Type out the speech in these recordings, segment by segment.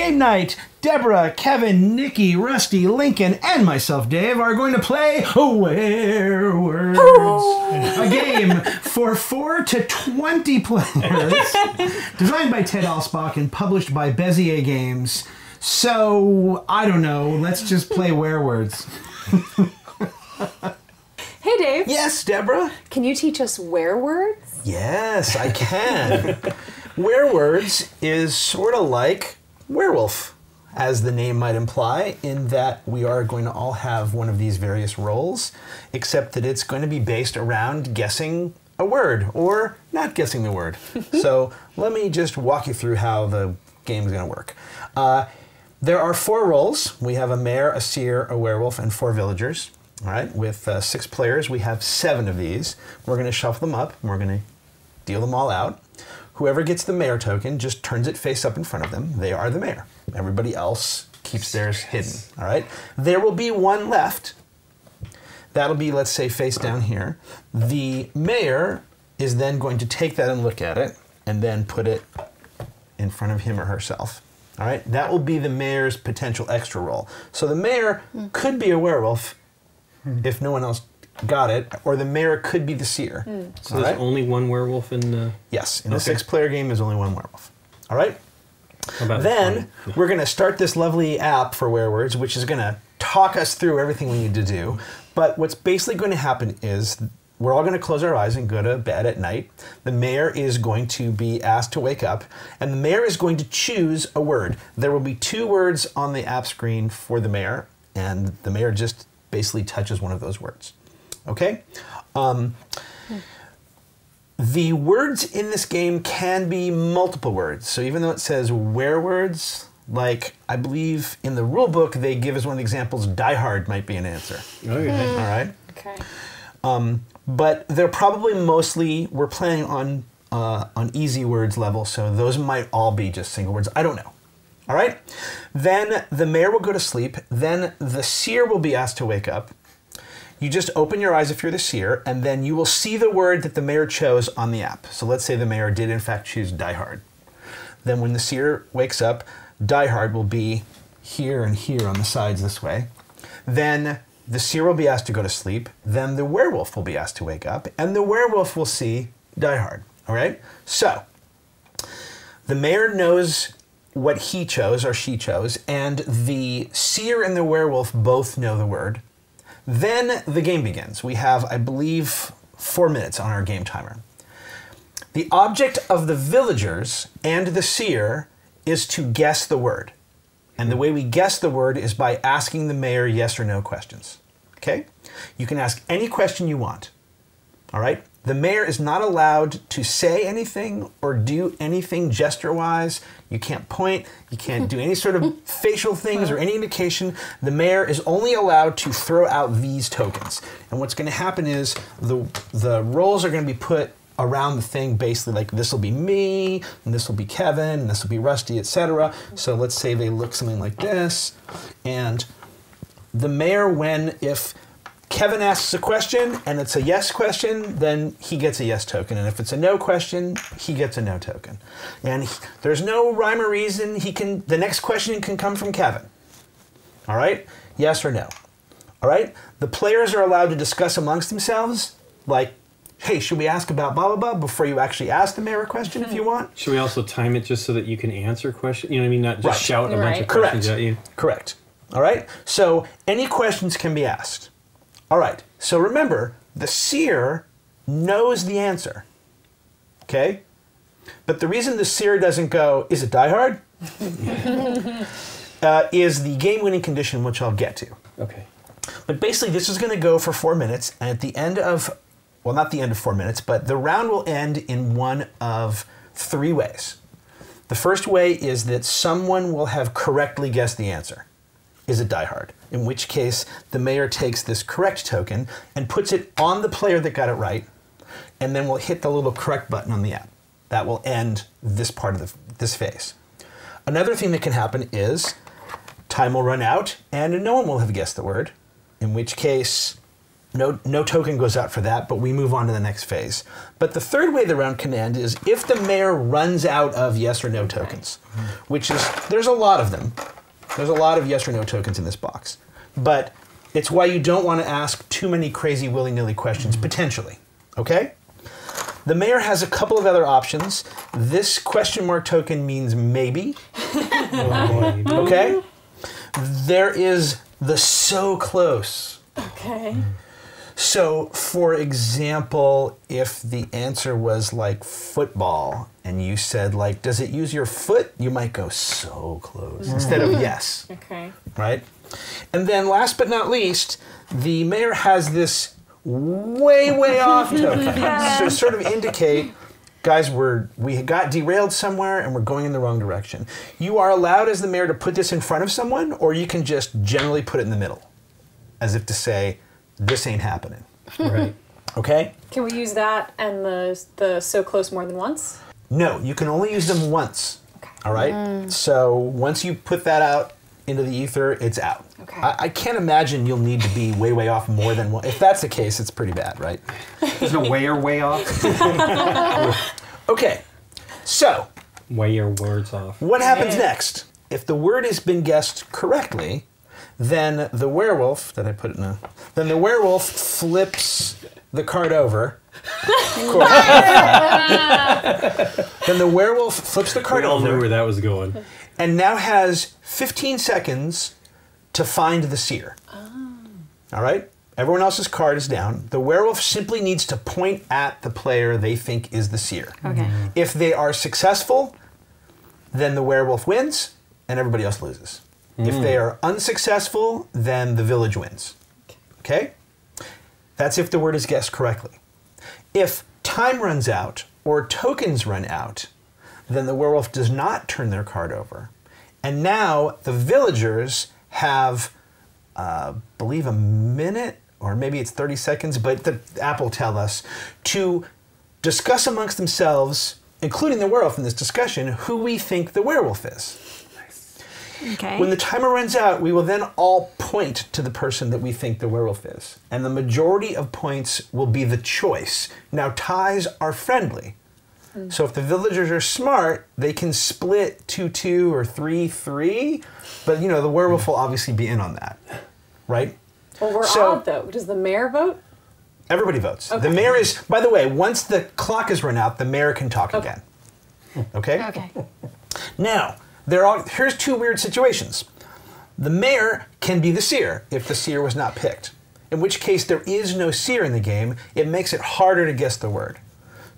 Game Night, Deborah, Kevin, Nikki, Rusty, Lincoln, and myself, Dave, are going to play Werewords, a game for 4 to 20 players, designed by Ted Alspach and published by Bézier Games. So, I don't know, let's just play Werewords. Hey, Dave. Yes, Deborah? Can you teach us werewords? Yes, I can. Werewords is sort of like werewolf, as the name might imply, in that we are going to all have one of these various roles, except that it's going to be based around guessing a word, or not guessing the word. So let me just walk you through how the game is going to work. There are 4 roles. We have a mayor, a seer, a werewolf, and 4 villagers. All right, with 6 players, we have 7 of these. We're going to shuffle them up, and we're going to deal them all out. Whoever gets the mayor token just turns it face up in front of them. They are the mayor. Everybody else keeps theirs hidden. All right, there will be 1 left. That'll be, let's say, face down here. The mayor is then going to take that and look at it, and then put it in front of him or herself. All right, that will be the mayor's potential extra role. So the mayor could be a werewolf if no one else got it, or the mayor could be the seer. So there's only 1 werewolf in the... Yes, in a 6-player game, there's only 1 werewolf. All right? How about then we're going to start this lovely app for Werewords, which is going to talk us through everything we need to do. But what's basically going to happen is we're all going to close our eyes and go to bed at night. The mayor is going to be asked to wake up, and the mayor is going to choose a word. There will be 2 words on the app screen for the mayor, and the mayor just basically touches one of those words. Okay? The words in this game can be multiple words. So even though it says werewords, like I believe in the rule book they give as one of the examples, Die Hard might be an answer. Okay. All right? Okay. But they're probably mostly, we're playing on easy words level, so those might all be just single words. I don't know. All right? Then the mayor will go to sleep. Then the seer will be asked to wake up. You just open your eyes if you're the seer, and then you will see the word that the mayor chose on the app. So let's say the mayor did in fact choose Die Hard. Then when the seer wakes up, Die Hard will be here and here on the sides this way. Then the seer will be asked to go to sleep. Then the werewolf will be asked to wake up, and the werewolf will see Die Hard. All right? So the mayor knows what he chose or she chose, and the seer and the werewolf both know the word. Then the game begins. We have, I believe, 4 minutes on our game timer. The object of the villagers and the seer is to guess the word. And the way we guess the word is by asking the mayor yes or no questions. Okay? You can ask any question you want. All right? The mayor is not allowed to say anything or do anything gesture-wise. You can't point. You can't do any sort of facial things or any indication. The mayor is only allowed to throw out these tokens. And what's going to happen is the roles are going to be put around the thing, basically like this will be me, and this will be Kevin, and this will be Rusty, etc. So let's say they look something like this. And the mayor, if Kevin asks a question and it's a yes question, then he gets a yes token. And if it's a no question, he gets a no token. And there's no rhyme or reason. The next question can come from Kevin. All right? Yes or no. All right? The players are allowed to discuss amongst themselves, like, hey, should we ask about blah, blah, blah before you actually ask the mayor a question if you want? Should we also time it just so that you can answer questions? You know what I mean? Not just shout a bunch of questions at you. Correct. All right? So any questions can be asked. All right, so remember, the seer knows the answer, okay? But the reason the seer doesn't go, is it Die Hard? Is the game-winning condition, which I'll get to. Okay. But basically, this is going to go for 4 minutes, and at the end of, well, not the end of 4 minutes, but the round will end in one of 3 ways. The first way is that someone will have correctly guessed the answer. Is it Die Hard? In which case, the mayor takes this correct token and puts it on the player that got it right, and then we'll hit the little correct button on the app. That will end this part of this phase. Another thing that can happen is time will run out and no one will have guessed the word, in which case No token goes out for that, but we move on to the next phase. But the third way the round can end is if the mayor runs out of yes or no tokens, which is, there's a lot of them. There's a lot of yes or no tokens in this box. But it's why you don't want to ask too many crazy willy-nilly questions, potentially. Okay? The mayor has a couple of other options. This question mark token means maybe. Okay? There is the so close. Okay. So, for example, if the answer was like football, and you said like, does it use your foot? You might go so close instead of yes. Okay. Right? And then last but not least, the mayor has this way off token. So sort of indicate, guys, we got derailed somewhere and we're going in the wrong direction. You are allowed as the mayor to put this in front of someone, or you can just generally put it in the middle, as if to say, this ain't happening. Right. Okay? Can we use that and the so close more than once? No, you can only use them once. Okay. All right? So once you put that out into the ether, it's out. Okay. I can't imagine you'll need to be way off more than one. If that's the case, it's pretty bad, right? There's no way or way off. Okay. So, Weigh your words off. what happens next? If the word has been guessed correctly, then the werewolf, then the werewolf flips the card over. Then the werewolf flips the card We all over. knew where that was going. And now has 15 seconds to find the seer. All right? Everyone else's card is down. The werewolf simply needs to point at the player they think is the seer. Okay. If they are successful, then the werewolf wins and everybody else loses. If they are unsuccessful, then the village wins. Okay? That's if the word is guessed correctly. If time runs out or tokens run out, then the werewolf does not turn their card over. And now the villagers have, I believe, a minute, or maybe it's 30 seconds, but the app will tell us, to discuss amongst themselves, including the werewolf in this discussion, who we think the werewolf is. Okay. When the timer runs out, we will then all point to the person that we think the werewolf is. And the majority of points will be the choice. Now, ties are friendly. So if the villagers are smart, they can split 2-2 or 3-3. But, you know, the werewolf will obviously be in on that. Right? Well, we're odd, though. Does the mayor vote? Everybody votes. Okay. The mayor is, by the way, once the clock is run out, the mayor can talk again. Okay? Okay. Now, here's two weird situations. The mayor can be the seer if the seer was not picked, in which case there is no seer in the game. It makes it harder to guess the word.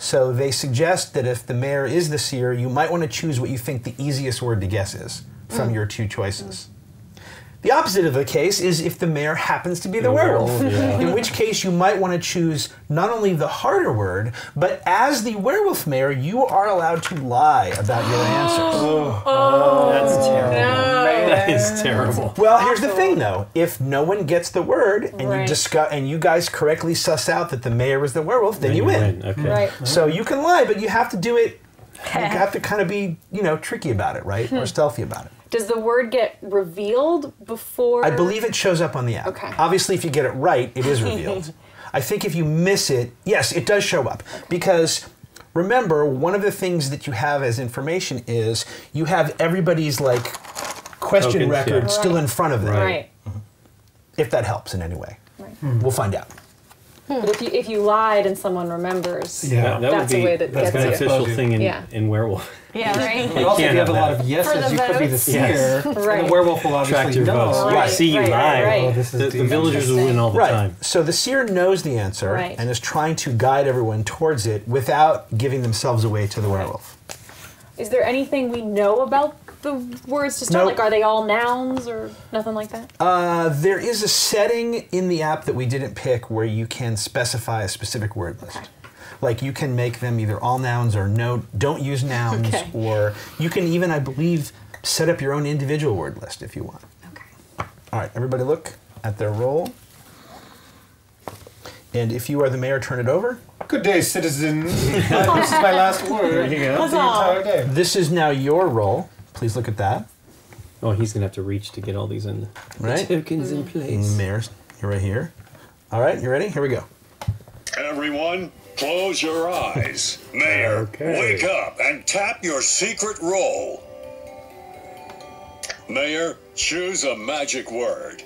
So they suggest that if the mayor is the seer, you might want to choose what you think the easiest word to guess is from your two choices. The opposite of the case is if the mayor happens to be the werewolf, in which case you might want to choose not only the harder word, but as the werewolf mayor, you are allowed to lie about your answers. That's terrible. That is terrible. Well, here's the thing, though. If no one gets the word and Right. you guys correctly suss out that the mayor was the werewolf, then you win. Okay. Right. So you can lie, but you have to do it. You have to kind of be, tricky about it, right? Or stealthy about it. Does the word get revealed before? I believe it shows up on the app. Okay. Obviously, if you get it right, it is revealed. I think if you miss it, yes, it does show up. Because remember, one of the things that you have as information is you have everybody's question Tokens, record yeah. still in front of them. Right. If that helps in any way. Right. We'll find out. But if you lied and someone remembers, Yeah. That that's would a be way that that's gets an you. official thing in, Yeah. in Werewolf. Yeah, right? But also, if can't you have a have lot that. of yeses, For the you could be the votes? seer. Yes. And Right. the werewolf will Track obviously your votes. know. Right. See you lie. Right. Oh, this is The deep. villagers will win all the Right. time. So the seer knows the answer Right. and is trying to guide everyone towards it without giving themselves away to the werewolf. Is there anything we know about the words to start? Nope. Like, are they all nouns or nothing like that? There is a setting in the app that we didn't pick where you can specify a specific word list. Okay. Like you can make them either all nouns or no, don't use nouns, Okay. or you can even, I believe, set up your own individual word list if you want. Okay. All right, everybody look at their roll. And if you are the mayor, turn it over. Good day, citizens. This is my last word of the entire day. This is now your roll. Please look at that. Oh, he's gonna have to reach to get all these in. Right. Tokens in place. Mayor, you're right here. All right, you ready? Here we go. Everyone, close your eyes. Mayor, wake up and tap your secret roll. Mayor, choose a magic word.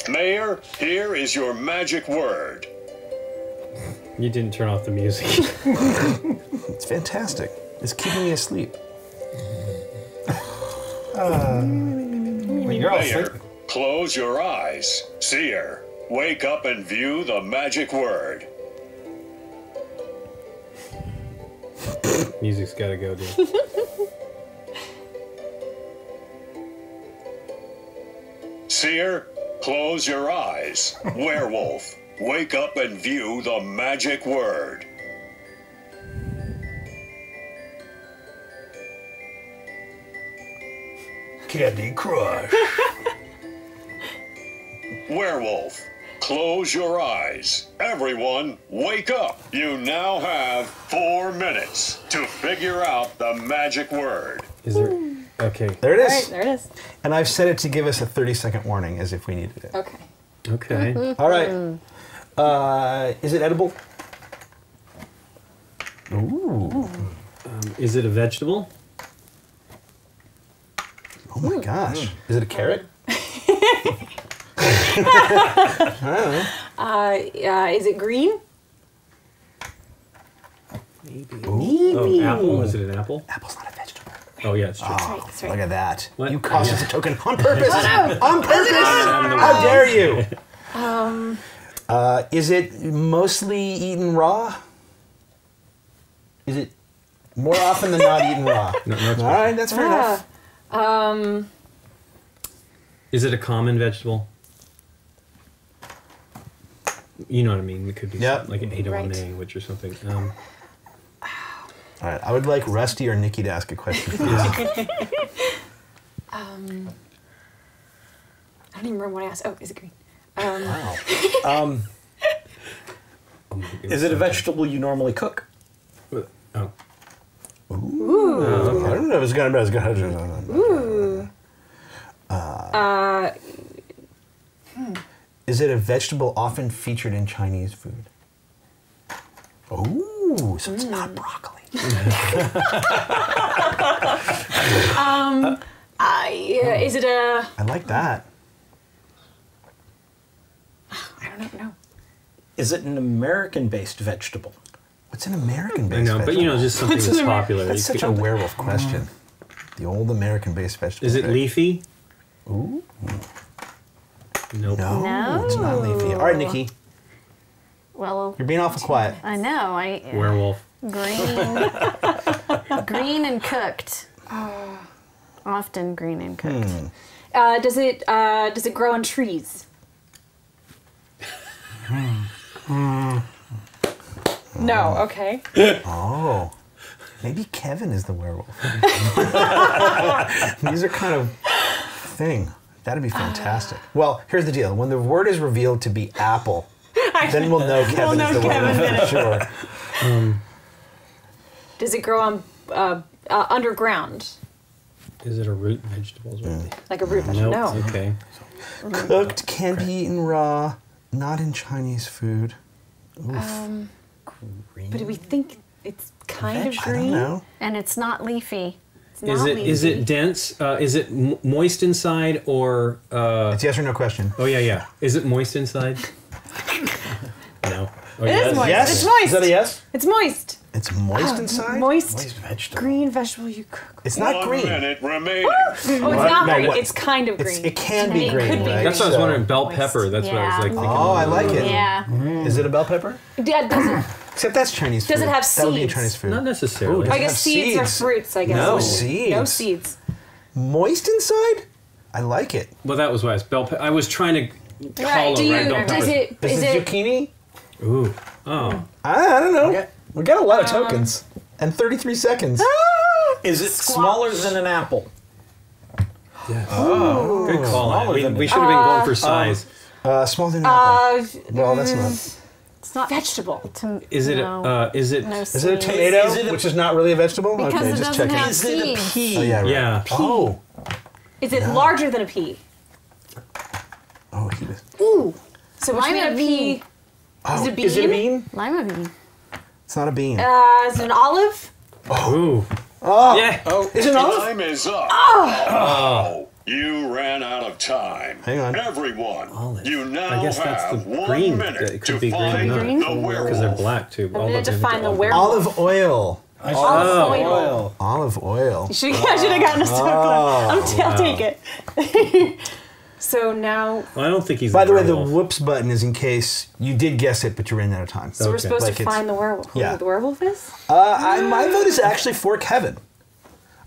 Mayor, here is your magic word. You didn't turn off the music. It's fantastic. It's keeping me asleep. Mayor, close your eyes. Seer, wake up and view the magic word. Music's gotta go, dude. Seer, close your eyes. Werewolf, wake up and view the magic word. Candy Crush. Werewolf, close your eyes. Everyone, wake up. You now have 4 minutes to figure out the magic word. Is there? Okay. There it is. All right, there it is. And I've set it to give us a 30-second warning as if we needed it. Okay. Okay. All right. Is it edible? Ooh. Is it a vegetable? Oh my gosh. Is it a carrot? Is it green? Maybe. Ooh. Oh, apple. Is it an apple? Apple's not a vegetable. Oh yeah, it's true. That's right. Look at that. What? You cost us a token on purpose. On purpose. How dare you? Is it mostly eaten raw? Is it more often than not eaten raw? No, All right, that's fair enough. Is it a common vegetable? You know what I mean? It could be Yep. something like an Right. edamame, which or something. All right, I would like Rusty or Nikki to ask a question. Please. I don't even remember what I asked. Oh, is it green? Is it a vegetable you normally cook? Oh. Ooh. I don't know if it's gonna be as good. Ooh. Is it a vegetable often featured in Chinese food? Ooh, so it's not broccoli. Is it a? I like that. I don't know. Is it an American-based vegetable? What's an American-based I know, vegetable? but you know, just something that's popular. That's such a werewolf question. The old American-based vegetable. Is it leafy? Ooh. Nope. No, it's not leafy. All right, Nikki, Well, you're being awful quiet. I know. Werewolf. Green. Green and cooked. Often green and cooked. Does it grow on trees? No. Okay. Oh, maybe Kevin is the werewolf. These are kind of thing. That'd be fantastic. Well, here's the deal. When the word is revealed to be apple, then we'll know Kevin is the werewolf for sure. Does it grow on underground? Is it a root vegetable? Like a root vegetable? Nope. No. Okay. Cooked, can be eaten raw, not in Chinese food. But do we think it's kind of I green? don't know. And it's not leafy. It's Is not it leafy. is it dense? Is it moist inside or? It's yes or no question. Oh yeah. Is it moist inside? No. Oh, It is moist. Yes. It's moist. Is that a yes? It's moist. It's moist inside? Moist vegetable. green vegetable you cook. It's not 1 green. minute remaining. Oh, it's not No, green. what? It's kind of green. It can be It green, could be right? That's what I was So- wondering. Bell Moist. pepper. That's what I was like thinking. Oh, I like it. Yeah. Is it a bell pepper? Yeah, does it? Except that's Chinese food. Does it have That would be seeds? Chinese food. Not necessarily. Ooh, I it guess have seeds are seeds? fruits, I guess. No No seeds. seeds. Moist inside? I like it. Well, that was why it's bell pepper. I was trying to call Right. a red bell Does pepper. it? Is Is it it? zucchini? Ooh. Oh. I don't know. We got a lot of tokens. And 33 seconds. Is it smaller than an apple? Yeah. Oh. Good call. We should have been going for size. Smaller than an apple. Well, that's not. It's not vegetable. Is it? No. Is it? No Is it a seeds. tomato, Is it a- which is not really a vegetable? Because okay, it just doesn't checking. have Is it a seeds. pea? Oh, yeah, right. Yeah. Oh. Is it larger than a pea? Ooh. So which Lima would bean. be? Oh, Is it bean? Is it a bean? Lima bean. It's not a bean. Is it an olive? Ooh. Oh. Yeah. Oh. Is it an olive? Time is up. Oh. You ran out of time. Hang on. Everyone, Olive. you now I guess that's have the 1 green. minute It to could be find green the or not. werewolf. Because they're black too. I'm gonna find the werewolf. Olive oil. Oh. Olive oil. I should have gotten a so close. I'll take it. So now, Well, I don't think he's. By the way, the werewolf. whoops button is in case you did guess it, but you ran out of time. so we're Okay. supposed Like to it's- find the werewolf. Who yeah. the werewolf is? My vote is actually for Kevin.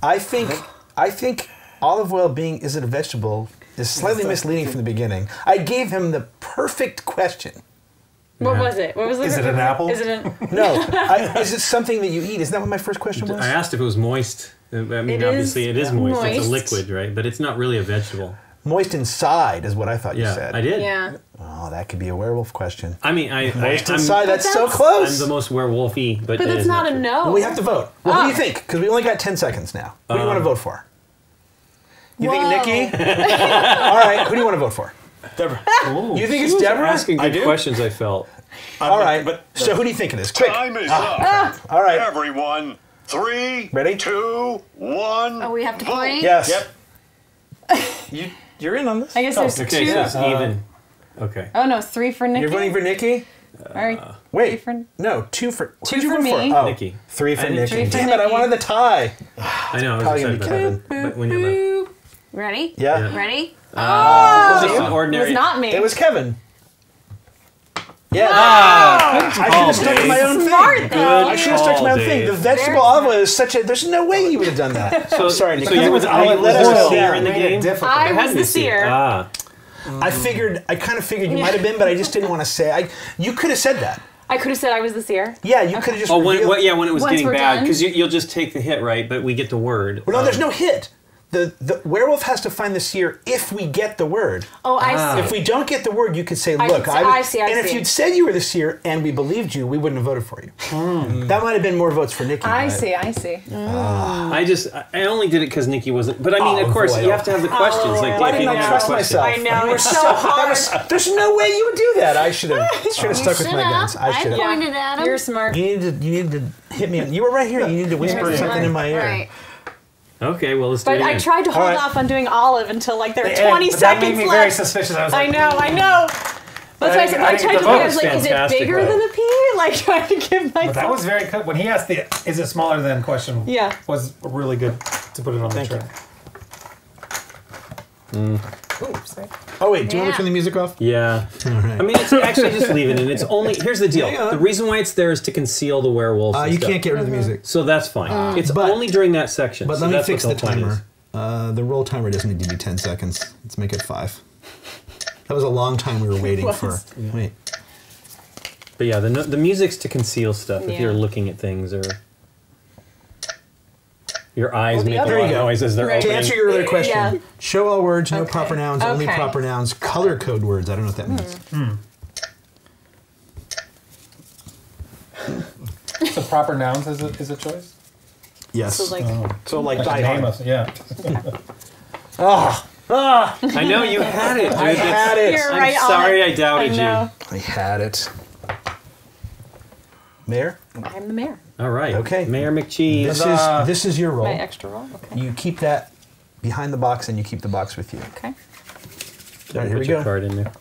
I think olive oil being is it a vegetable is slightly misleading from the beginning. I gave him the perfect question. What was it? What was Is it an apple? Is it an? No, is it something that you eat? Isn't that what my first question was? I asked if it was moist. I mean, It obviously is it is moist. It's a moist. liquid, right? But it's not really a vegetable. Moist inside is what I thought you Yeah, said. I did. Yeah. Oh, that could be a werewolf question. I mean, Moist I'm inside, that's so I'm close. the most werewolfy, but, But it that's is not a true. no. Well, we have to vote. Well, who do you think? Because we only got 10 seconds now. Who do you want to vote for? You think Nikki? All right, who do you want to vote for? Deborah. You think She it's was Deborah? asking I good do. questions, I felt. All right, so who do you think it is? Quick. Time is up. All right. Everyone, 3, Ready? 2, 1. Oh, we have to vote. play? Yes. Yep. You're in on this? I guess there's Okay, two. so it's even. Okay. Oh no, 3 for Nikki. You're voting for Nikki? All right. Wait. for- No, 2 for... Two who'd you for vote me. Oh, Nikki. 3 for I did Nikki. 3 for Damn it, I Nikki. wanted the tie. I know. I was Probably excited gonna about be that. Kevin. But when you Ready? Yeah. Ready? just an It ordinary. was not me. It was Kevin. Yeah. Ah, I should have stuck to my own Smart thing. though. I should have stuck to my own thing. The Dave. vegetable olive oil is such a... There's no way you would have done that. So, sorry, so Nikki. you was Let was us there know. a seer in the Made it game? difficult. I There had was to be the seer. Ah, I kind of figured you might have been, but I just didn't want to say. You could have said that. I could have said I was the seer. Yeah, you could have just. oh, when revealed- when it was Once getting we're bad, done? because you'll just take the hit, right? But we get the word. Well, no, there's no hit. The werewolf has to find the seer if we get the word. Oh, I see. If we don't get the word, you could say, I "Look, could say- I see, I and if see. you'd said you were the seer and we believed you, we wouldn't have voted for you. That might have been more votes for Nikki. I but- see. I see. I only did it because Nikki wasn't. But I mean, of course, oil. you have to have the questions. Like, Why if didn't you I don't trust have a question. myself? I know. You were It's so so hard. There's no way you would do that. I should have stuck with my guns. I should have. pointed at him. You're smart. You needed to hit me. You were right here. You needed to whisper You're something in my ear. Right. Okay, well, let's do it But I again. tried to hold right. off on doing olive until like there were And 20 that seconds made me left. very suspicious. I was I like, know. That's why I said I think tried the to vote look. I was was like, is it fantastic, bigger right? than a pea? Like trying to give myself. But that was very good. When he asked the "Is it smaller than?" question, Yeah. was really good to put it on Thank the you. track. Oops. Oh wait, do you want Yeah. to turn the music off? Yeah. right. I mean, it's actually just leave it in. It's only here's the deal. Hang on. The reason why it's there is to conceal the werewolves. and You stuff. can't get rid of the music. So that's fine. It's But- only during that section. But so let me that's fix what the whole point is. timer. The roll timer doesn't need to be 10 seconds. Let's make it 5. That was a long time we were waiting for. Wait. But yeah, the music's to conceal stuff if Yeah. you're looking at things or your eyes the make a other- lot There of you go. noise as they're Right. To opening. answer your earlier question, Yeah. show all words, no Okay. proper nouns, only Okay. proper nouns, color code words. I don't know what that means. So proper nouns is a choice. Yes. So like, So like Like die the name hard. of yeah. I know you had it, dude. I had it. You're I'm right on sorry it. I doubted you. know. I had it. Mayor, I'm the mayor. All right. Okay. Mayor McCheese. this is your My role. extra roll. Okay. You keep that behind the box, and you keep the box with you. Okay. All right, here we Put your go. card in there.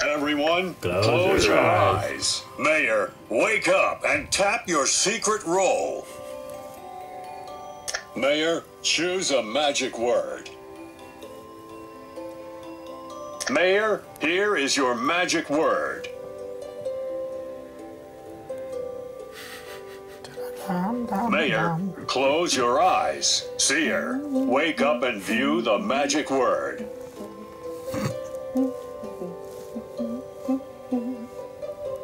Everyone, close your eyes. Mayor, wake up and tap your secret roll. Mayor, choose a magic word. Mayor, here is your magic word. Mayor, close your eyes. Seer, wake up and view the magic word.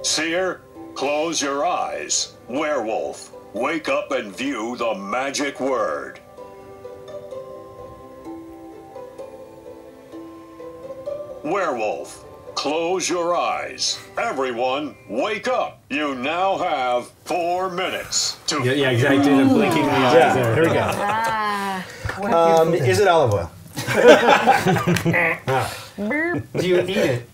Seer, close your eyes. Werewolf, wake up and view the magic word. Werewolf, close your eyes. Everyone, wake up. You now have 4 minutes to Yeah, exactly. The blinking in the eyes Yeah, there. here we go. Ah. Is it olive oil? Do you eat it?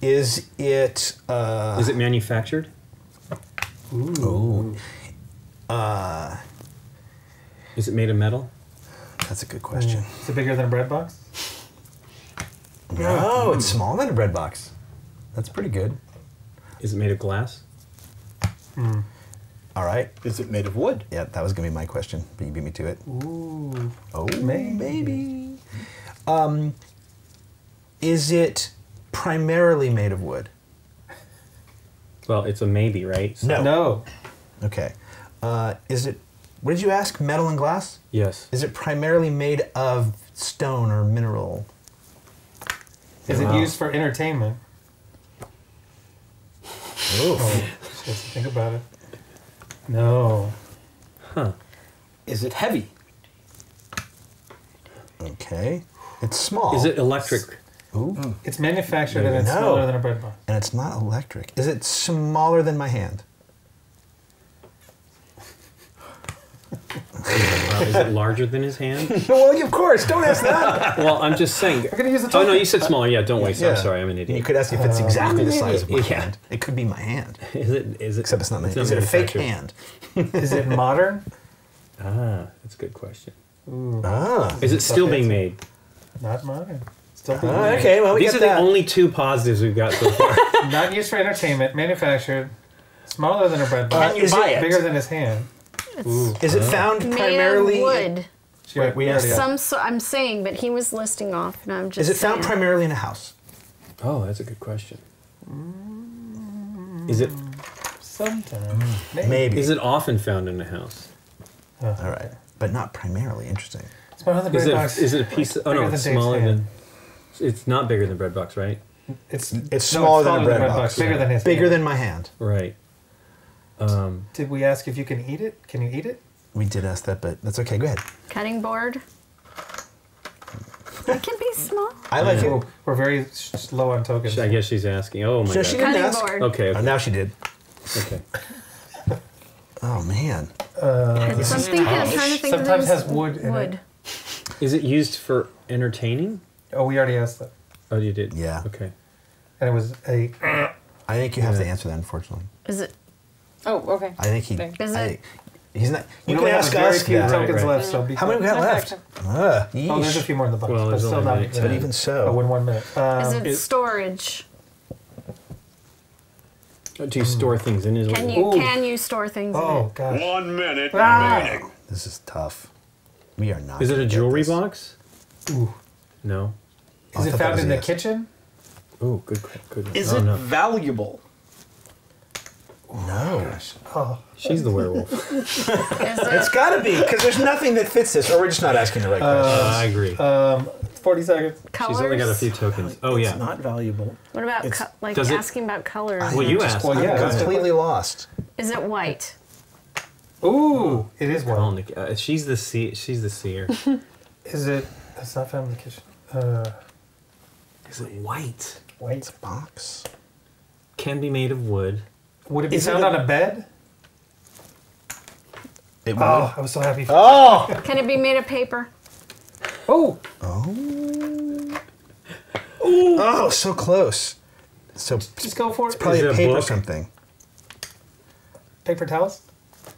Is it... Is it manufactured? Ooh. Is it made of metal? That's a good question. Is it bigger than a bread box? No, it's smaller than a bread box. That's pretty good. Is it made of glass? All right. Is it made of wood? Yeah, that was going to be my question, but you beat me to it. Ooh. Oh, Maybe. Is it primarily made of wood? Well, it's a maybe, right? So- No. No. Okay. Is it, what did you ask, metal and glass? Yes. Is it primarily made of stone or mineral? Is it used for entertainment? Ooh. Just think about it. No. Huh. Is it heavy? Okay. It's small. Is it electric? Ooh. It's manufactured and it's No. smaller than a bread box. And it's not electric. Is it smaller than my hand? Is it larger than his hand? Well, of course. Don't ask that. Well, I'm just saying. We're gonna use the Oh no, token. you said smaller. Yeah, don't waste. I'm Yeah. sorry, I'm an You idiot. could ask if it's exactly the size of my Yeah. hand. It could be my hand. Is it? Except it's not my hand. not Is it a fake manufactured. hand? Is it modern? Ah, that's a good question. Ooh. Ah. Is it still being fancy. made? Not modern. Still being made. Okay, well, we These got are that. the only two positives we've got so far. Not used for entertainment. Manufactured. Smaller than a bread box. Can you buy it? Bigger than his hand. Ooh. Is it found Made primarily... of wood. Wait, we already I'm saying, but he was listing off, and I'm just Is it found saying. primarily in a house? Oh, that's a good question. Is it? Sometimes. Maybe. Is it often found in a house? All right. But not primarily. Interesting. Smaller than Is bread it? box. Is it a piece? Of, oh no, Bigger it's than Dave's smaller hand. than. It's not bigger than bread box, right? It's smaller than a bread box. Bigger than his Bigger hand. than my hand. Right. Did we ask if you can eat it? Can you eat it? We did ask that, but that's okay. Go ahead. Cutting board. It can be small. I like Oh, it. we're very slow on tokens. I guess she's asking. Oh my So she god. didn't Cutting ask. board. Okay. Oh, Okay. now she did. Okay. Oh, man. It's something. I'm trying to think of Sometimes things. has wood in it. Is it used for entertaining? Oh, we already asked that. Oh, you did. Yeah. Okay. And it was a... I think you have to answer that, unfortunately. Is it? Oh, okay. I think he... Is it? He's not... We You only can have ask very us few that. tokens Right. left, so be How many we got Okay, left? okay. Yeesh. Oh, there's a few more in the box, Well, but there's still only not... like But even so... Oh, in 1 minute. Is it storage? Do you store things in his? Can you store things in Oh, it? gosh. 1 minute remaining. This is tough. We are not... Is it gonna a get jewelry this. box? Ooh. No. I Is it thought that found was in the yes. kitchen? Oh, good. Is oh, it no. valuable? No. Oh, She's the werewolf. Is It's it? got to be, because there's nothing that fits this, or we're just not asking the right questions. I agree. 40 seconds. Colors? She's only got a few tokens. Oh It's yeah. not valuable. What about like does it- asking about colors? Well, you asked. Well, yeah. I'm completely lost. Is it white? Ooh, it is Call one. Nikki. She's the She's the seer. Is it... It's not found in the kitchen. Is it white? White. Box. Can be made of wood. Would it be Is it found a- on a bed? It Oh, I was so happy. Oh! Can it be made of paper? Oh, Oh, so close. So just go for it. probably Is it a a paper book? something. Paper towels?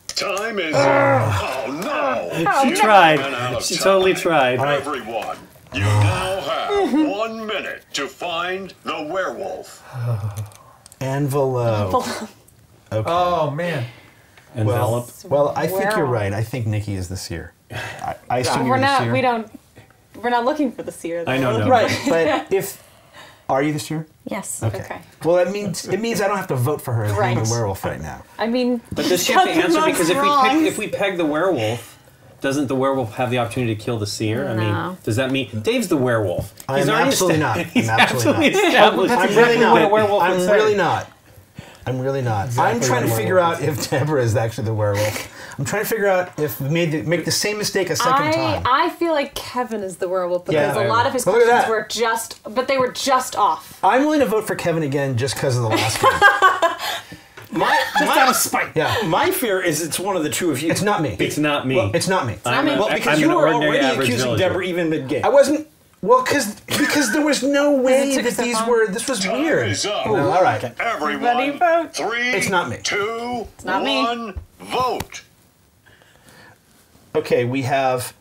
Time is... Oh, no. She You tried. ran out of She time. totally tried. Everyone, you now have 1 minute to find the werewolf. Envelope. Okay. Oh, man. Envelope. Well, I think you're Werewolf. right. I think Nikki is the seer. I assume We're you're the not. seer. We don't. We're not looking for the seer. Though. I know, no. Right, but if... Are you the seer? Yes. Okay. Well, it means I don't have to vote for her as being Right. the werewolf right now. I mean, But does she have to got the answer? most Because wrong. if we peg the werewolf, doesn't the werewolf have the opportunity to kill the seer? I No. mean, does that mean Dave's the werewolf? I'm absolutely not. He's I'm absolutely not. established. I'm really what a not. werewolf would I'm say. really not. I'm really not. I'm Exactly trying what to a figure werewolf out if Deborah is actually the werewolf. I'm trying to figure out if we make the same mistake a second time. I feel like Kevin is the werewolf because Yeah. a lot of his Well, look at questions that. were just off. I'm willing to vote for Kevin again just because of the last one. Just out of spite. Yeah. My fear is it's one of the two of you. It's not me. It's not me. Well, It's not me. Well, because I'm you an were ordinary already average accusing villager. Deborah even mid-game. I wasn't. Well, because there was no way took that so these long. were. This was Time weird. is up. Oh, all right. Everybody Everyone, vote. 3, It's not me. 2, not me. 1, vote. Okay, we have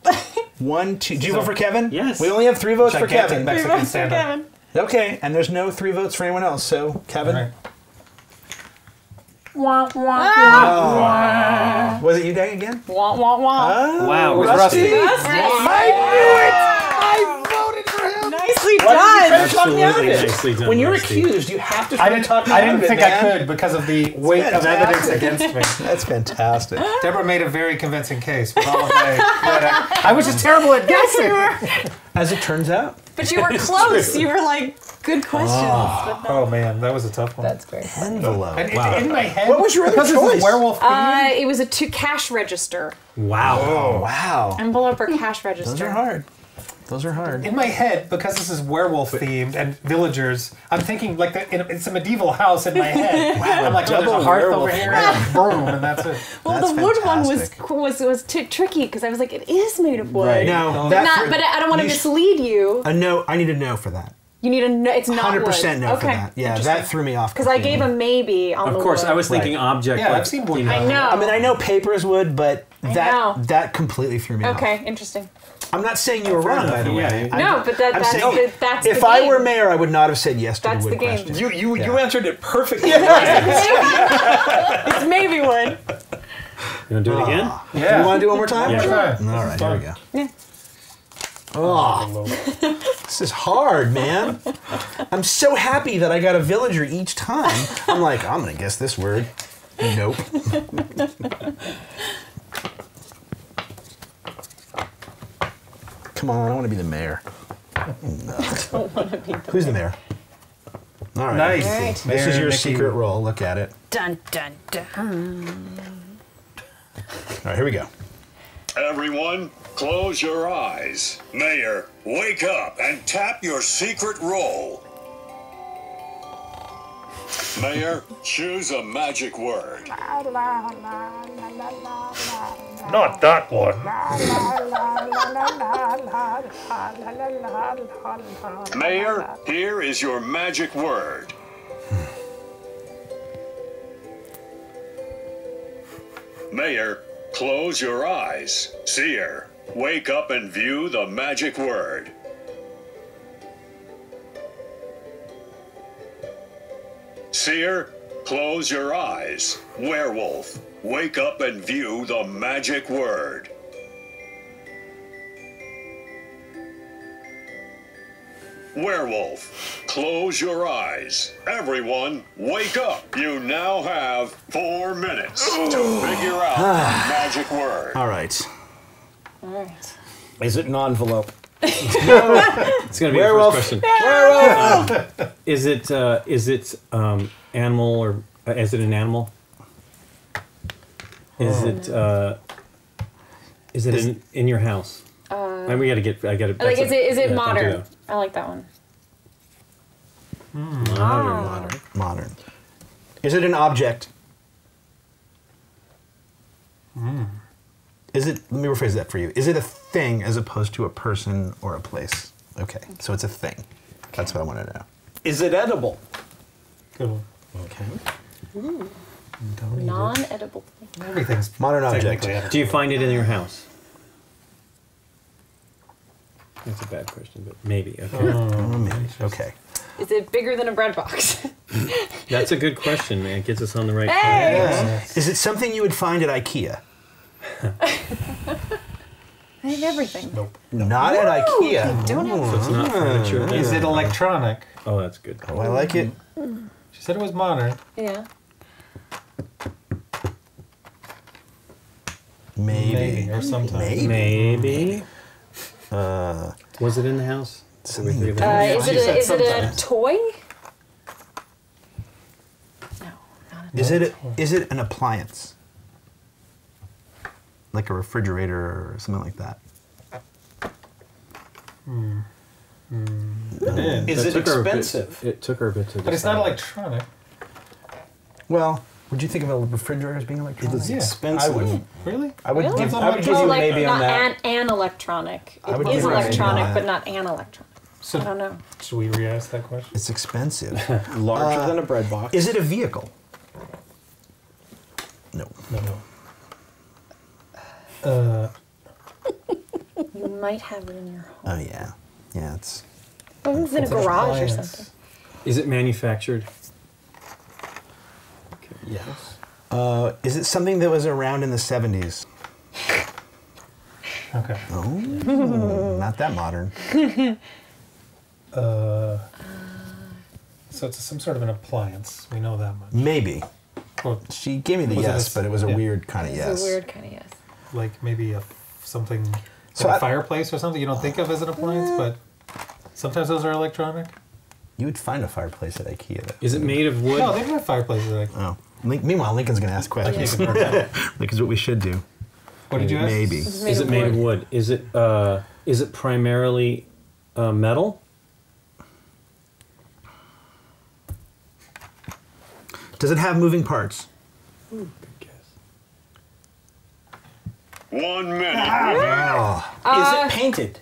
1, 2. Do you vote for Kevin? Yes. We only have 3 votes for Gigantic Kevin. Mexican Votes for stand-up. Kevin. Okay, and there's no 3 votes for anyone else. So Kevin, All right. was it you, Dag, again? Wah, wah, wah. Oh, Wow, Rusty. Rusty. I voted for him. Nicely Why done. did you try to talk me out of Absolutely it? nicely done, When you're Rusty. accused, you have to I try to didn't, talk me I out didn't of it, think man. I could because of the weight of evidence against me. That's fantastic. Deborah made a very convincing case with all of my. I was just terrible at guessing. As it turns out. But you were close. You were like, good questions. But no. Oh man, that was a tough one. That's great. Envelope. And Wow. in my head, What was your other because choice? it's a werewolf theme. It was a cash register. Wow. Oh, wow. Envelope or cash register. Those are hard. Those are hard. In my head, because this is werewolf themed and villagers, I'm thinking like it's a medieval house in my head. I'm like, oh, there's a double hearth werewolf over here and a broom, and that's it. Well, That's the wood fantastic. one was tricky because I was like, it is made of wood. Right. No, But I don't want to mislead you. A no. I need a no for that. You need a no. It's not 100% wood. no for Okay. that. Yeah, that threw me off. Because I gave a maybe on Of the course, wood. I was thinking object. Yeah, like, I've seen wood. you know. I know. I mean, I know paper is wood, but know. that completely threw me off. Okay, interesting. I'm not saying you were wrong, by the way. Yeah. No, but that's saying that's if the I game. were mayor, I would not have said yes to That's the the wood game. question. You answered it perfectly. It's maybe wood. You want to do it again? Yeah. You want to do it one more time? Yeah. Sure. All right, here we go. Yeah. Oh, this is hard, man. I'm so happy that I got a villager each time. I'm like, I'm going to guess this word. Nope. Come on, I want to be the mayor. Who's the mayor? All right. Nice. All right. This Mayor is your Nikki. secret role. Look at it. Dun dun dun. All right, here we go. Everyone, close your eyes. Mayor, wake up and tap your secret roll. Mayor, choose a magic word. Not that one. Mayor, here is your magic word. Mayor, close your eyes. Seer, wake up and view the magic word. Seer, close your eyes. Werewolf, wake up and view the magic word. Werewolf, close your eyes. Everyone, wake up. You now have 4 minutes to figure out the magic word. All right. All right. Is it an envelope? It's going to be Werewolf. the first question. Werewolf! Is it animal or is it an animal? Is it in your house? I got to. Like, is it modern? I like that one. Modern. Is it an object? Is it, let me rephrase that for you. Is it a thing as opposed to a person or a place? Okay, so it's a thing. That's what I want to know. Is it edible? Good one. Okay. Non-edible. Everything's Modern object. technically edible. Do you find it in your house? That's a bad question, but maybe. Okay. Oh, maybe. Okay. Is it bigger than a bread box? That's a good question, man. It gets us on the right Hey! path. Is it something you would find at IKEA? I think everything. Nope. Not at IKEA. Don't have It's not furniture. Is it electronic? Oh, that's good. Oh, I like it. She said it was modern. Yeah. Maybe. Or sometimes. Maybe. Was it in the house? Did we figure that out? Is it a toy? No, not a toy. Is it an appliance? Like a refrigerator or something like that? Is That it took her a bit- expensive? It took her a bit to But it's not decide. electronic. Well, Would you think of a refrigerator as being electronic? It's Yeah. expensive. I would. Really? I would Really? give, That's I would give Well, you like maybe on not that. an electronic. I would It is give it a maybe electronic, on but that. not an electronic. So I don't know. should we re-ask that question? It's expensive. Larger than a bread box. Is it a vehicle? No. No. You might have it in your home. Oh yeah. Yeah, it's. Well, it's in a It's an garage or appliance. something. Is it manufactured? Yes. Is it something that was around in the 70s? Okay. Oh, not that modern. So it's some sort of an appliance. We know that much. Maybe. Well, She gave me the Was it yes, a- but it was a yeah. weird kind of It's yes. a weird kind of yes. like maybe something So like I- a fireplace or something you don't think of as an appliance, but sometimes those are electronic. You would find a fireplace at IKEA. Though. Is it made of wood? No, they have fireplaces. Like, Oh. Meanwhile, Lincoln's going to ask I can't questions. compare that. Like, is what we should do. What did you ask? Maybe. It's Is it made of wood? Is it primarily metal? Does it have moving parts? Good guess. 1 minute. Is it painted?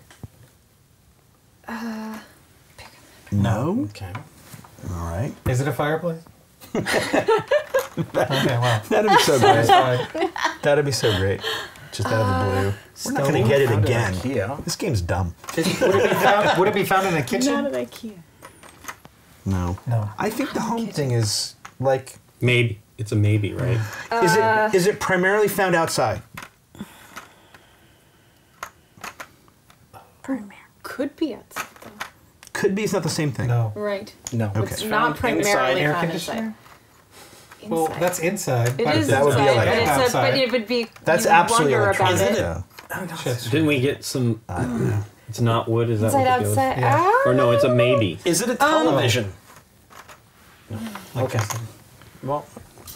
No. Okay. All right. Is it a fireplace? Okay, wow. That'd be so great. Sorry. That'd be so great. Just out of the blue. We're not going to get it Found at again. IKEA. This game's dumb. Would it be found in a kitchen? Not at IKEA. No. No. I think the home thing is like. Maybe. It's a maybe, right? Is it primarily found outside? Could be outside though. Could be. It's not the same thing. No. Right. No. Okay. It's not primarily air found conditioner? inside. Well, Inside. that's inside. It but is That would be inside, but, electronic. it's but Outside. it would be. That's you would absolutely wonder about electronic. it. Yeah. Shit. Didn't we get some? It's not wood. Is that Inside, what the outside. Yeah. Ah. Or no, it's a maybe. Is it a television? Like Okay. Well,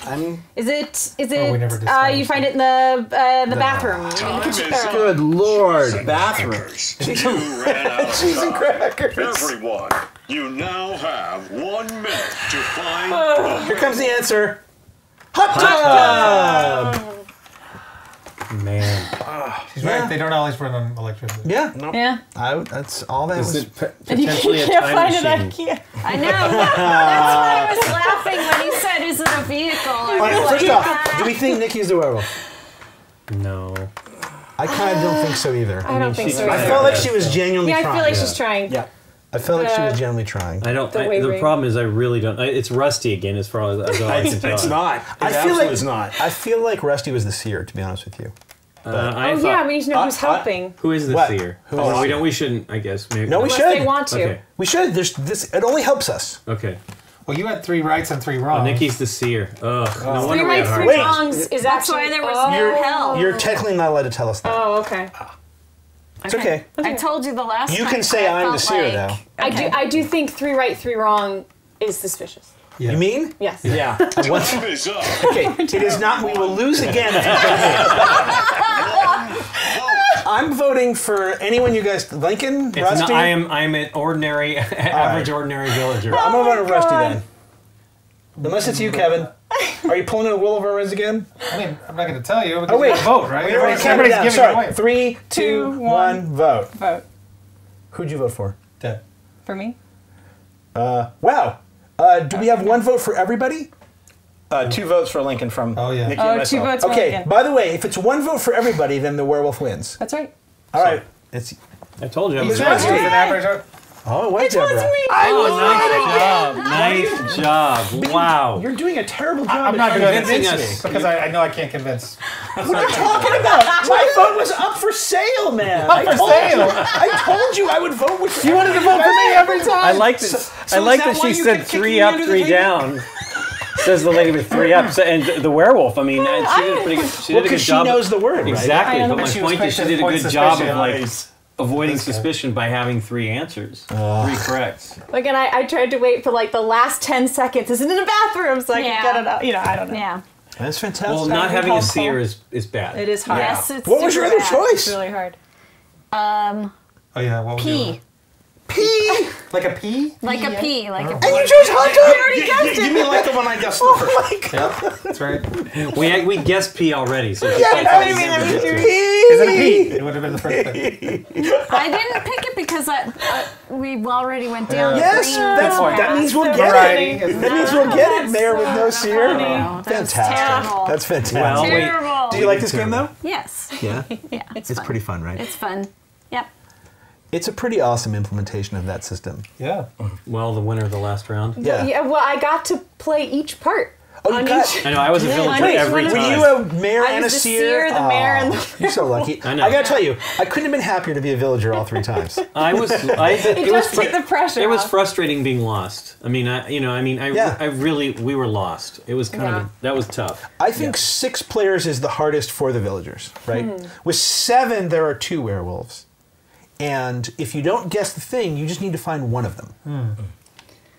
I'm Is it? Is Oh, we it? never discussed You find it in the bathroom. Time is Good Lord. bathroom. You ran out of Cheese and time. crackers. Everyone, you now have 1 minute to find Here comes the answer. Hot tub. Man. She's Yeah. right. They don't always run on electricity. Yeah. Yeah. That's all that Is was. it potentially a Can't time find it at machine? IKEA. I know. That's why I was laughing when he said, "Is it a vehicle?" I All right, was first like, off, do we think Nikki's the werewolf? No. I kind of don't think so either. I don't think so. I either. felt like she was genuinely Yeah, I trying. feel like she's trying. Yeah. I felt like she was genuinely trying. I don't. The way The we- problem is, I really don't. It's rusty again, as far as I can tell. It's not. I It feel absolutely like is not. I feel like Rusty was the seer, to be honest with you. I Oh thought, yeah, we need to know who's helping. Who is the What? seer? Who Oh, is we it? don't. We shouldn't. I guess. Maybe. No, we Unless should. they want to. Okay. We should. There's this. It only helps us. Okay. Well, you had 3 rights and 3 Oh, wrongs. Nikki's the seer. Ugh. No Three wonder we right, had hard three Wait. wrongs is That's actually. why there was oh. no hell. You're technically not allowed to tell us that. Oh, okay. It's okay. I told you the last You time. can say I I'm the felt seer, like- though. Okay. I do think 3 right, 3 wrong is suspicious. Yeah. You mean? Yes. Yeah. Once, time is up. okay. It is not. We will lose again. If you I'm voting for anyone you guys. Lincoln, It's Rusty. not, I'm an ordinary, average ordinary villager. I'm gonna vote for Rusty then. Unless it's you, Kevin. Are you pulling in the will of our reds again? I mean, I'm not going to tell you. Because Oh wait, you gotta vote, right? We already Everybody's, counted everybody's down. giving it Sorry. away. 3, 2, 1, vote. Vote Who'd you vote for? Dead. for me. Wow. Do we have one vote for everybody? 2 votes for Lincoln from Oh, yeah. Nikki Oh, and 2 myself. votes for Okay. Lincoln. By the way, if it's one vote for everybody, then the werewolf wins. That's right. All right. It's I told you. I was He's right. Rusty. An average. Oh, what, Deborah? Oh, nice job. Wow. You're doing a terrible job. I'm at not trying going to to convincing convince us. me because I know I can't convince. What are you talking about? My vote was up for sale, man. Up for sale? I told you I would vote with You wanted to vote for me every time. I like that. so I like is that that why she you said kept 3 kicking me up, under the 3 table? down. Says the lady with 3 ups, and the werewolf. I mean, she did a pretty good. She did a good because she job. knows the word, right? Exactly. I know. But my And she was point is, she quick to did a point good job of suspicion. like avoiding This guy. suspicion by having 3 answers, 3 corrects. Like, and I tried to wait for like the last 10 seconds. Is it in the bathroom so I Yeah. can get it out? You know, I don't know. Yeah. That's fantastic. Well, not having a Home seer call. is bad. It is hard. Yes, it's What was your super other bad. choice? It's really hard. Oh yeah, what was P. P. Like a pea? Like a pea, like a And you chose hot dog. Give me like the one I guessed the first. Oh my god. Yeah, that's right. We guessed P already, so it's Yeah, like I we mean, never get to it. Is it a pea? It would have been the first thing. I didn't pick it because we already went down. Yes, green. that means we'll get Variety. it. That means we'll get it. Mayor with no seer. funny. That's Fantastic. terrible. That's fantastic. Well, wait. Terrible. Do you like this game though? Yes. Yeah. Yeah, it's It's fun. pretty fun, right? It's fun. Yep. It's a pretty awesome implementation of that system. Yeah. Well, the winner of the last round. Yeah. Yeah, well, I got to play each part. Oh, you on got- each. I know, I was a villager Wait, every were time. Were you a mayor I and a was the seer? seer, the mayor, and the- You're so lucky. I know. I gotta tell you, I couldn't have been happier to be a villager all 3 times. It was take the pressure It was off. frustrating being lost. I mean, Yeah. I really, we were lost. It was kind of, that was tough. I think 6 players is the hardest for the villagers, right? With 7, there are 2 werewolves. And if you don't guess the thing, you just need to find one of them.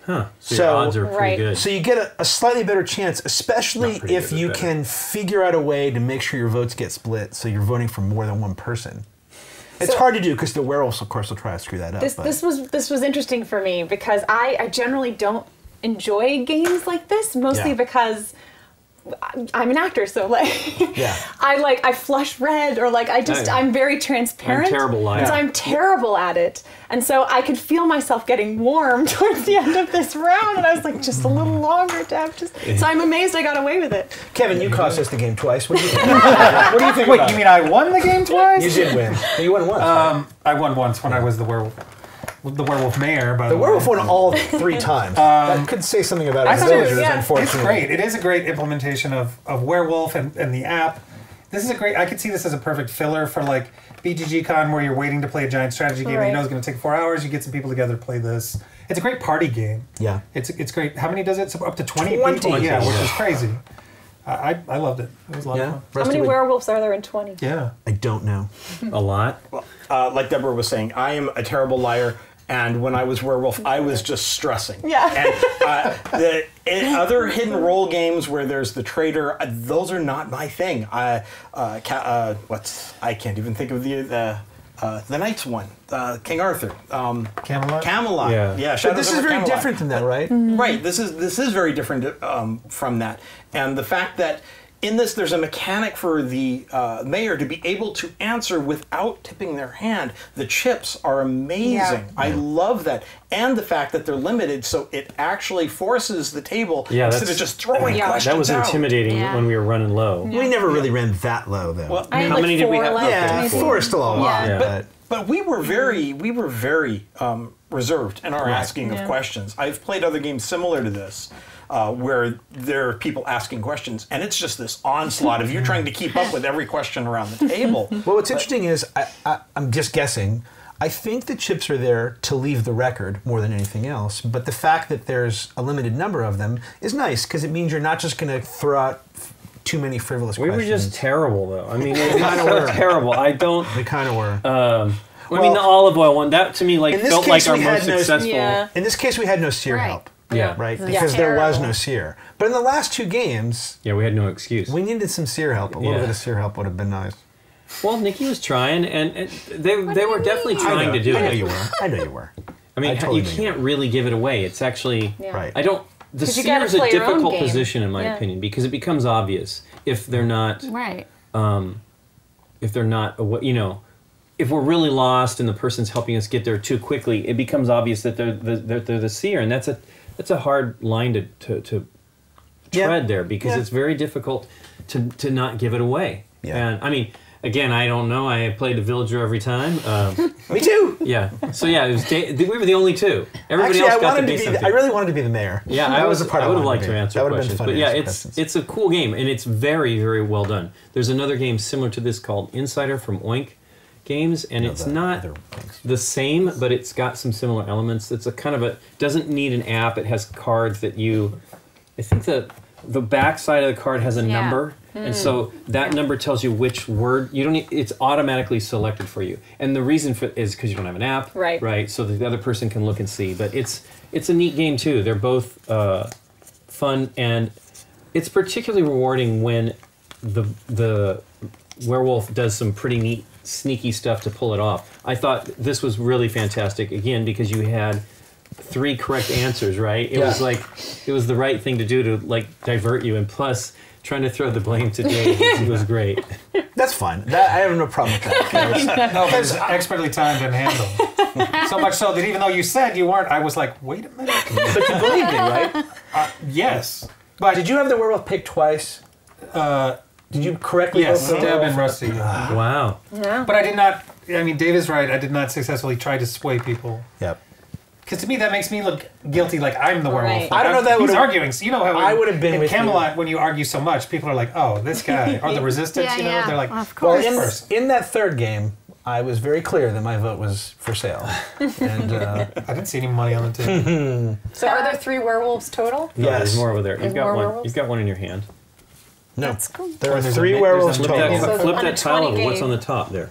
Huh. So So- your odds are pretty Right. good. So you get a slightly better chance, especially Not pretty if good, you but can figure out a way to make sure your votes get split so you're voting for more than one person. It's hard to do because the werewolves, of course, will try to screw that up. This but- this was interesting for me because I generally don't enjoy games like this, mostly Yeah. because I'm an actor, so like Yeah. I flush red or like I'm very transparent. I'm terrible liar. And so I'm terrible at it. And so I could feel myself getting warm towards the end of this round and I was like just a little longer to have just so I'm amazed I got away with it. Kevin, you cost us the game twice. What do you think? What do you think Wait, about you it? mean I won the game twice? You did win. You won once. right? I won once when I was the werewolf mayor. By The werewolf won all 3 times. That could say something about I it. thought it was, Villagers, yeah, unfortunately. It's great. It is a great implementation of werewolf and the app. This is a great. I could see this as a perfect filler for like BGG Con, where you're waiting to play a giant strategy game. And Right. you know it's going to take 4 hours. You get some people together to play this. It's a great party game. Yeah. It's great. How many does it? So up to 20 20. people. Yeah, which Yeah. is crazy. I loved it. It was a lot Yeah. of fun. How Rusty many would- werewolves are there in 20? Yeah. I don't know. A lot. Like Deborah was saying, I am a terrible liar. And when I was werewolf, I was just stressing. Yeah. And in other hidden role games where there's the traitor, those are not my thing. I can't even think of the Knights one, King Arthur, Camelot. Camelot. Yeah. But Shadows this is over very Camelot. different than that, right? Right. This is very different from that, and the fact that in this there's a mechanic for the mayor to be able to answer without tipping their hand. The chips are amazing. Yeah. I love that, and the fact that they're limited, so it actually forces the table Yeah, instead that's- of just throwing Yeah. questions That was out. intimidating Yeah. when we were running low. We never really ran that low, though. Well, I had How like many did we 4 have? left, yeah, maybe. 4 is still a lot. Yeah. But we were very reserved in our asking of questions. I've played other games similar to this, where there are people asking questions, and it's just this onslaught of you trying to keep up with every question around the table. Well, what's interesting is, I'm just guessing, I think the chips are there to leave the record more than anything else, but the fact that there's a limited number of them is nice, because it means you're not just going to throw out too many frivolous We questions. were just terrible, though. I mean, we kinda were were. terrible. I don't. They kind of were. I mean, the olive oil one, that to me in this felt case, like our we had most no- successful. Yeah. In this case, we had no seer Right. help, Yeah. right? Yeah. Because there was Terrible. no seer. But in the last 2 games, Yeah, we had no excuse. we needed some seer help. A little Yeah. bit of seer help would have been nice. Well, Nikki was trying, and they were definitely mean? trying to do I know it. you were. I know you were. I mean, I totally you know you can't really give it away. It's actually Yeah. Right. I don't. The 'Cause you seer gotta is a play your own difficult game. position, in my Yeah. opinion, because it becomes obvious if they're not. Right. If they're not, if we're really lost and the person's helping us get there too quickly, it becomes obvious that they're the seer, and that's a hard line to Yeah. tread there, because Yeah. it's very difficult to not give it away. Yeah. And I mean, again, I don't know. I played the villager every time. Me too. Yeah. So yeah, it was we were the only 2. Everybody Actually, else got to I be something. I really wanted to be the mayor. Yeah, that I was the part I would have wanted liked be. to answer That would have questions, been fun but to yeah, answer it's questions. a cool game, and it's very, very well done. There's another game similar to this called Insider from Oink Games, and it's the not other things. the same, but it's got some similar elements. It's a kind of doesn't need an app. It has cards that I think the back side of the card has a Yeah. number, and so that number tells you which word you don't need. It's automatically selected for you, and the reason for is because you don't have an app, Right. Right, so that the other person can look and see. But it's a neat game too. They're both fun, and it's particularly rewarding when the werewolf does some pretty neat sneaky stuff to pull it off. I thought this was really fantastic, again, because you had 3 correct answers, right? It was like, it was the right thing to do to like divert you, and plus trying to throw the blame to Dave was great. That's fine. I have no problem with that. No, it was expertly timed and handled. So much so that even though you said you weren't, I was like, wait a minute. But you believed me, right? Yes. But Did you have the werewolf picked twice? Did you correctly yes, vote for the Deb and werewolf? Rusty. Wow. Yeah. But I did not, I mean, Dave is right. I did not successfully try to sway people. Yep. Because to me, that makes me look guilty, like I'm the werewolf. Right. Like, I don't know that he's would've- arguing. So you know how I would have been in with you. Camelot, when you argue so much, people are like, oh, this guy. Or the resistance, Yeah, you know? yeah. They're like, Of Well, course. in, This person. in that third game, I was very clear that my vote was for sale. And I didn't see any money on the table. So are there 3 werewolves total? No, Yes. there's more over there. You've There's got more one. werewolves? You've got one in your hand. no, That's cool. there are There's a 3 mi- werewolves there's a Flip total. that, So flip on a that tile 20 over. What's game. on the top there?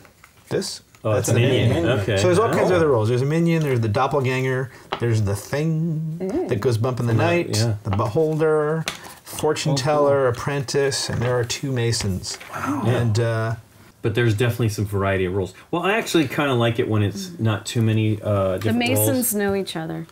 This? Oh, That's it's a minion. minion. Okay. So there's all kinds Oh. of other roles. There's a minion, there's the doppelganger, there's the thing that goes bump in the night, yeah. the beholder, fortune teller, apprentice, and there are 2 masons. Wow. And But there's definitely some variety of rules. Well, I actually kind of like it when it's not too many different The Masons roles. know each other.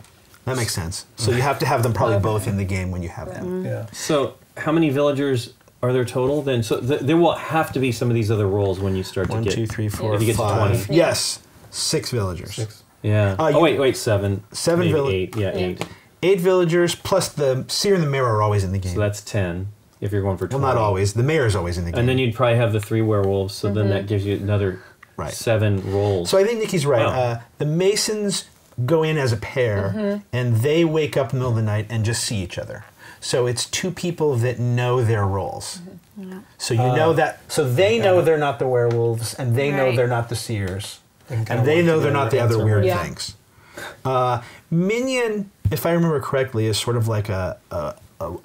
that makes sense. So you have to have them probably both in the game when you have them. Yeah. So how many villagers are there total then? So there will have to be some of these other roles when you start 1, to get... 2, 3, 4, If you get to 5. 20. Yes, 6 villagers. 6. Yeah. you- Oh, wait, 7. 7 Maybe villagers. 8. Yeah, 8. 8 villagers plus the seer and the mayor are always in the game. So that's 10 if you're going for 20. well, not always. The mayor is always in the game. And then you'd probably have the 3 werewolves, so then that gives you another Right. 7 roles. So I think Nikki's right. Wow. The Masons go in as a pair, and they wake up in the middle of the night and just see each other. So it's 2 people that know their roles. So you know that. So they know they're not the werewolves, and they know Right. they're not the seers, They can kinda and they work know they're not the together, other weird Yeah. things. Minion, if I remember correctly, is sort of like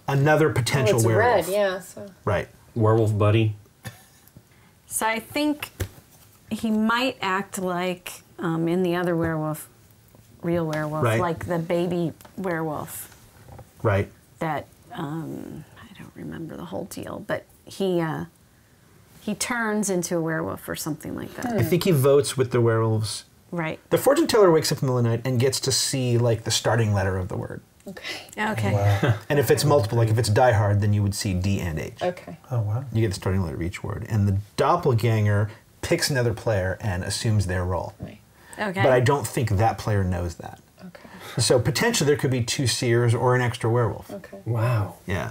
another potential it's werewolf. red, yeah. So. Right. Werewolf buddy. So I think he might act like in the other werewolf, real werewolf, Right. like the baby werewolf Right. that I don't remember the whole deal, but he turns into a werewolf or something like that. I think he votes with the werewolves. Right. The fortune teller wakes up in the middle of the night and gets to see like the starting letter of the word. Okay. Wow. And if it's multiple, like if it's Die Hard, then you would see D and H. Okay. Oh, wow. You get the starting letter of each word. And the doppelganger picks another player and assumes their role. Right. Okay. But I don't think that player knows that. Okay. So potentially there could be 2 seers or an extra werewolf. Okay. Wow. Yeah,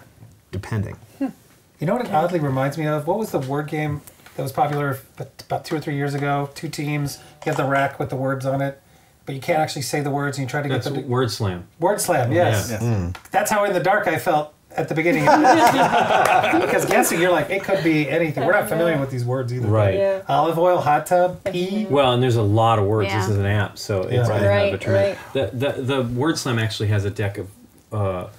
depending. You know what it oddly reminds me of? What was the word game that was popular about 2 or 3 years ago? 2 teams. You have the rack with the words on it, but you can't actually say the words, and you try to get That's them to... word slam. Word slam, yes. Yeah. That's how in the dark I felt at the beginning. Because guessing, you're like, it could be anything. We're not familiar with these words either. Right. Yeah. Olive oil, hot tub, pea. Well, and there's a lot of words. Yeah. This is an app, so it's Yeah. going to have a Right, tremendous... The word slam actually has a deck of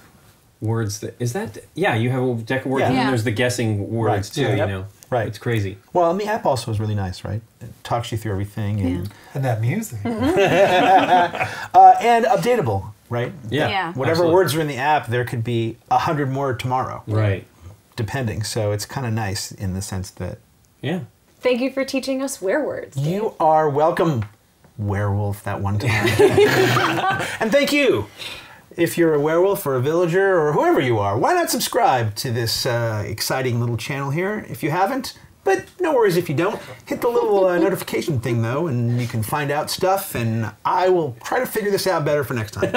words that... Is that... Yeah, you have a deck of words, Yeah. and then Yeah. there's the guessing words, Right. too, Yeah. you Yep. know? Right. It's crazy. Well, and the app also is really nice, right? It talks you through everything. And, And that music. and updatable, right? Yeah. Yeah. Whatever Absolutely. words are in the app, there could be 100 more tomorrow, Right. depending. So it's kind of nice in the sense that Yeah. Thank you for teaching us werewords. you are welcome, werewolf, that one time. And thank you. If you're a werewolf or a villager or whoever you are, why not subscribe to this exciting little channel here if you haven't? But no worries if you don't. Hit the little notification thing, though, and you can find out stuff, and I will try to figure this out better for next time.